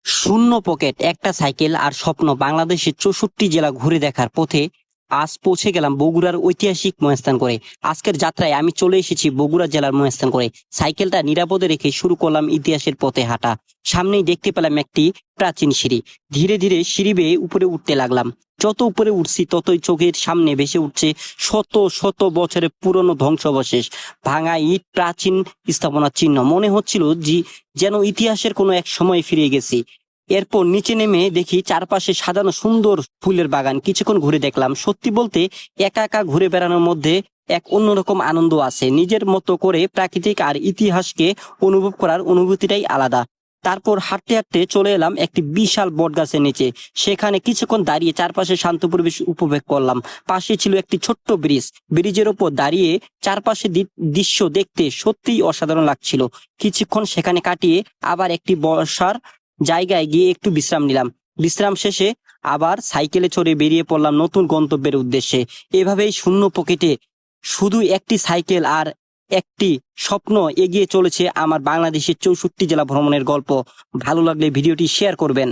শূন্য পকেট একটা সাইকেল আর স্বপ্ন বাংলাদেশের ৬৪ জেলা ঘুরে দেখার পথে আজ পৌঁছে গেলাম বগুড়ার ঐতিহাসিক মহাস্থান করে। আজকের যাত্রায় আমি চলে এসেছি বগুড়া জেলার মহাস্থান করে। সাইকেলটা নিরাপদে রেখে শুরু করলাম ইতিহাসের পথে হাঁটা। সামনেই দেখতে পেলাম একটি প্রাচীন সিঁড়ি। ধীরে ধীরে সিঁড়ি বেয়ে উপরে উঠতে লাগলাম। যত উপরে উঠছি ততই চোখের সামনে ভেসে উঠছে শত শত বছরের পুরনো ধ্বংসাবশেষ, ভাঙা ইট, প্রাচীন স্থাপনার চিহ্ন। মনে হচ্ছিল যেন ইতিহাসের কোনো এক সময় ফিরে গেছি। এরপর নিচে নেমে দেখি চারপাশে সাজানো সুন্দর ফুলের বাগান। কিছুক্ষণ ঘুরে দেখলাম, সত্যি বলতে একা একা ঘুরে বেড়ানোর মধ্যে এক অন্যরকম আনন্দ আছে। নিজের মতো করে প্রাকৃতিক আর ইতিহাসকে অনুভব করার অনুভূতিটাই আলাদা। তারপর হাঁটতে হাঁটতে চলে এলাম একটি বিশাল বট গাছের নিচে। সেখানে কিছুক্ষণ দাঁড়িয়ে চারপাশে শান্ত পরিবেশ উপভোগ করলাম। পাশে ছিল একটি ছোট্ট ব্রিজ। ব্রিজের ওপর দাঁড়িয়ে চারপাশে দৃশ্য দেখতে সত্যিই অসাধারণ লাগছিল। কিছুক্ষণ সেখানে কাটিয়ে আবার একটি বসার জায়গায় গিয়ে একটু বিশ্রাম নিলাম। বিশ্রাম শেষে আবার সাইকেলে চড়ে বেরিয়ে পড়লাম নতুন গন্তব্যের উদ্দেশ্যে। এভাবেই শূন্য পকেটে শুধু একটি সাইকেল আর একটি স্বপ্ন এগিয়ে চলেছে আমার বাংলাদেশের ৬৪ জেলা ভ্রমণের গল্প। ভালো লাগলে ভিডিওটি শেয়ার করবেন।